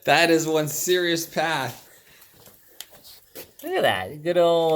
That is one serious path. Look at that. Good old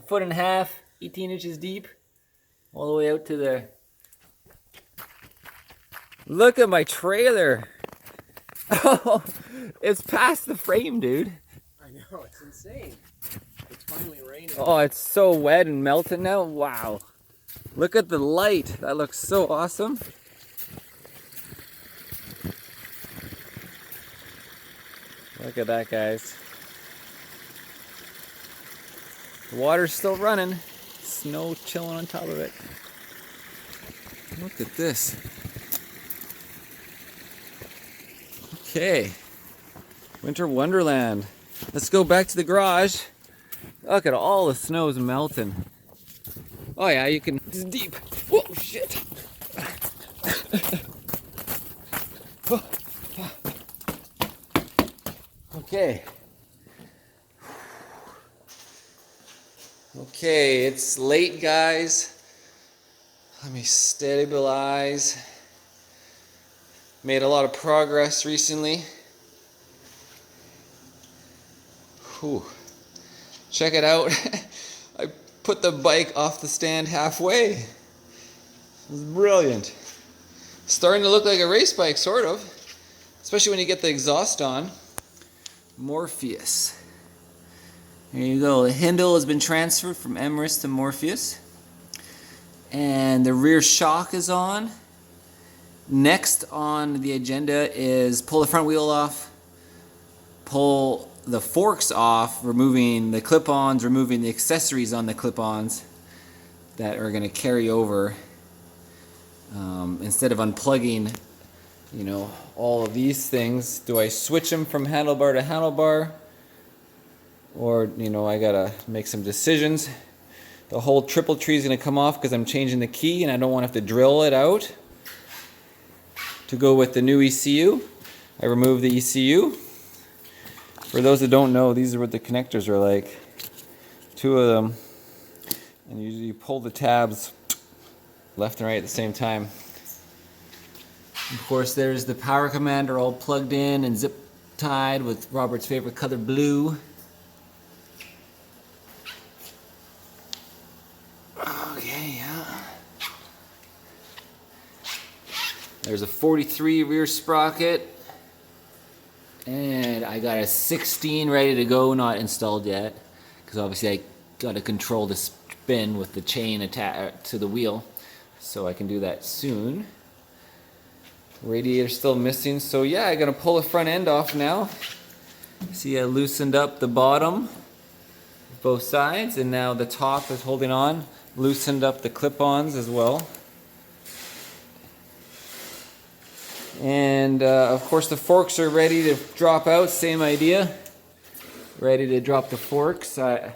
1.5 feet, 18 inches deep. All the way out to there. Look at my trailer. Oh, it's past the frame, dude. I know, it's insane. It's finally raining. Oh, it's so wet and melted now. Wow. Look at the light. That looks so awesome. Look at that, guys. The water's still running. Snow chilling on top of it. Look at this. Okay. Winter Wonderland. Let's go back to the garage. Look at all the snow's melting. Oh yeah, you can, it's deep. Whoa, shit. Okay. Okay, it's late, guys. Let me stabilize. Made a lot of progress recently. Whew. Check it out. I put the bike off the stand halfway. It was brilliant. Starting to look like a race bike, sort of. Especially when you get the exhaust on. Morpheus. There you go. The Hindle has been transferred from Emrys to Morpheus. And the rear shock is on. Next on the agenda is pull the front wheel off, pull the forks off, removing the clip-ons, removing the accessories on the clip-ons that are going to carry over. Instead of unplugging, you know, all of these things, do I switch them from handlebar to handlebar? Or, you know, I gotta make some decisions. The whole triple tree is gonna come off because I'm changing the key and I don't want to have to drill it out. To go with the new ECU, I removed the ECU. For those that don't know, these are what the connectors are like. Two of them. And you pull the tabs left and right at the same time. Of course, there's the power commander all plugged in and zip tied with Robert's favorite color, blue. Okay, yeah. There's a 43 rear sprocket. And I got a 16 ready to go, not installed yet. Because obviously I got to control the spin with the chain attached to the wheel. So I can do that soon. Radiator still missing, so yeah, I'm gonna pull the front end off now. See, I loosened up the bottom, both sides, and now the top is holding on. Loosened up the clip-ons as well. And of course the forks are ready to drop out, same idea. Ready to drop the forks. I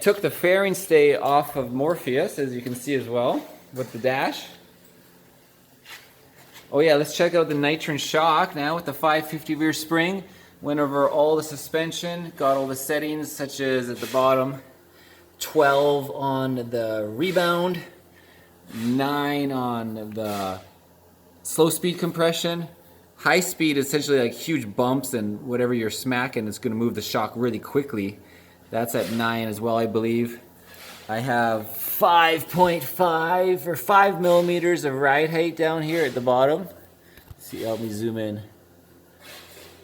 took the fairing stay off of Morpheus, as you can see as well, with the dash. Oh yeah, let's check out the Nitron shock now with the 550 rear spring. Went over all the suspension, got all the settings such as at the bottom, 12 on the rebound, 9 on the slow speed compression. High speed, essentially like huge bumps and whatever you're smacking, it's going to move the shock really quickly. That's at 9 as well, I believe. I have 5.5 or 5 millimeters of ride height down here at the bottom. See, help me zoom in.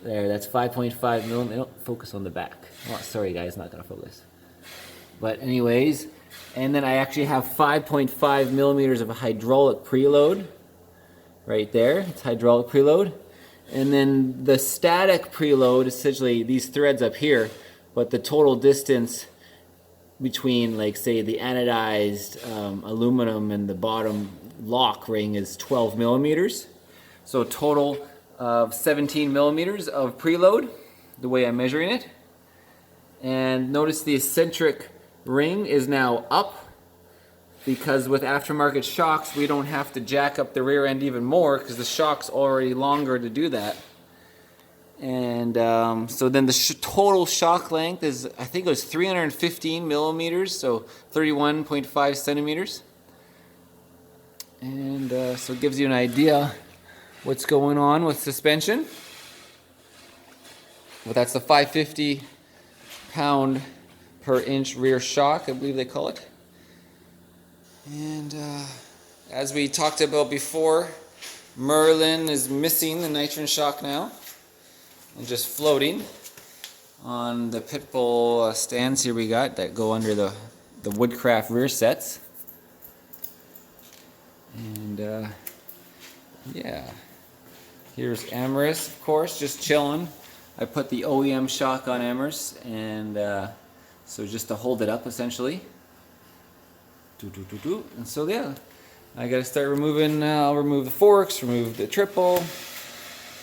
There, that's 5.5 millimeters. Don't focus on the back. Oh, sorry guys, not gonna focus. But anyways, and then I actually have 5.5 millimeters of hydraulic preload. Right there, it's hydraulic preload. And then the static preload, essentially these threads up here, but the total distance between, like, say, the anodized aluminum and the bottom lock ring is 12 millimeters. So a total of 17 millimeters of preload, the way I'm measuring it. And notice the eccentric ring is now up, because with aftermarket shocks, we don't have to jack up the rear end even more because the shock's already longer to do that. And so then the total shock length is, I think it was 315 millimeters, so 31.5 centimeters. And so it gives you an idea what's going on with suspension. But that's the 550 pound per inch rear shock, I believe they call it. And as we talked about before, Merlin is missing the Nitron shock now and just floating on the Pitbull stands here we got that go under the Woodcraft rear sets. And yeah, here's Emrys, of course, just chilling. I put the OEM shock on Emrys, and so just to hold it up essentially. And so yeah, I gotta start removing, I'll remove the forks, remove the triple,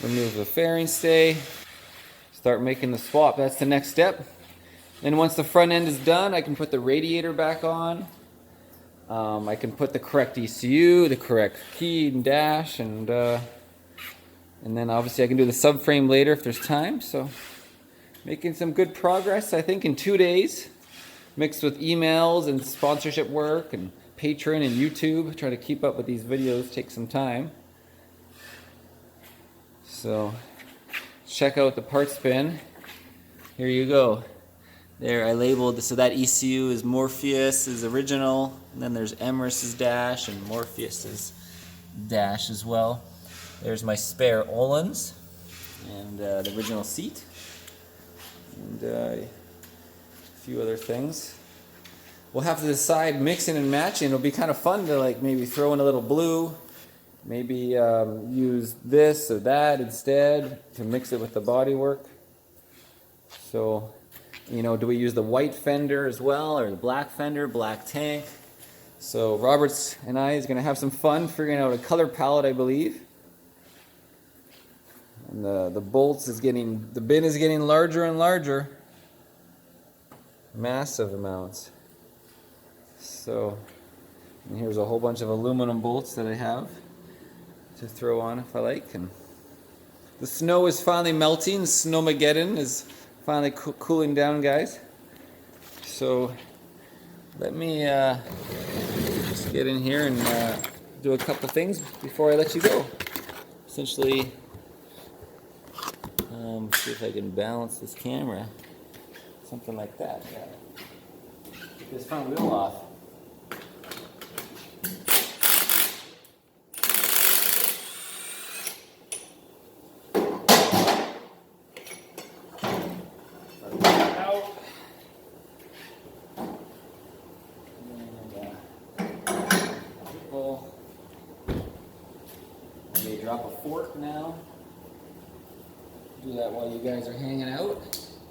remove the fairing stay, start making the swap. That's the next step. Then once the front end is done, I can put the radiator back on. I can put the correct ECU, the correct key and dash, and then obviously I can do the subframe later if there's time. So making some good progress, I think, in 2 days, mixed with emails and sponsorship work and Patreon and YouTube. Try to keep up with these videos, take some time. So check out the parts bin. Here you go. There, I labeled this, so that ECU is Morpheus' original, and then there's Emrys' dash and Morpheus' dash as well. There's my spare Olins and the original seat, and a few other things. We'll have to decide mixing and matching. It'll be kind of fun to like maybe throw in a little blue, maybe use this or that instead to mix it with the bodywork. So, you know, do we use the white fender as well, or the black fender, black tank? So Roberts and I is going to have some fun figuring out a color palette, I believe. And the bolts is getting, the bin is getting larger and larger. Massive amounts. So, and here's a whole bunch of aluminum bolts that I have to throw on if I like. And the snow is finally melting. Snowmageddon is finally cooling down, guys. So let me just get in here and do a couple things before I let you go. Essentially, see if I can balance this camera. Something like that. Yeah. Get this front wheel off. Drop a fork now. Do that while you guys are hanging out.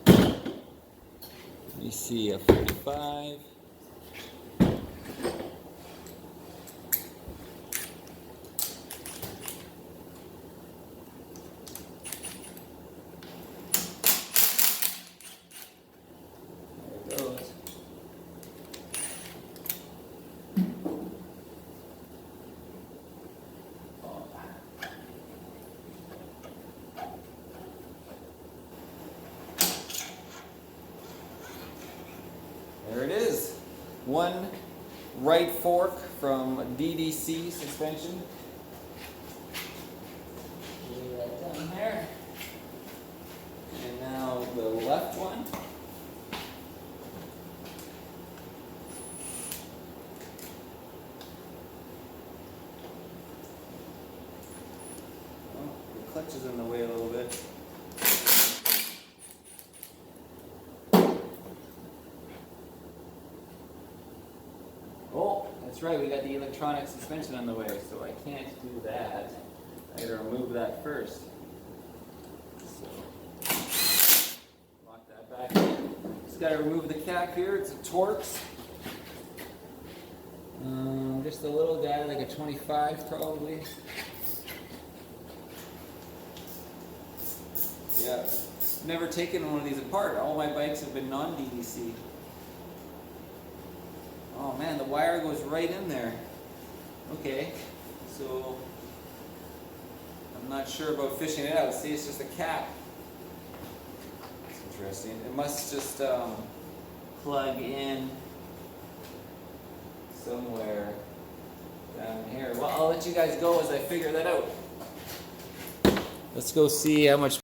Let me see, a 45. There it goes. There it is. One right fork from DDC suspension. Lay that down there. And now the left one. Oh, the clutch is in the way a little bit. That's right, we got the electronic suspension on the way, so I can't do that. I gotta remove that first. So, lock that back in. Just gotta remove the cap here, it's a Torx. Just a little guy, like a 25 probably. Yeah, never taken one of these apart. All my bikes have been non-DDC. Oh man, the wire goes right in there. Okay, so I'm not sure about fishing it out. See, it's just a cap. That's interesting. It must just plug in somewhere down here. Well, I'll let you guys go as I figure that out. Let's go see how much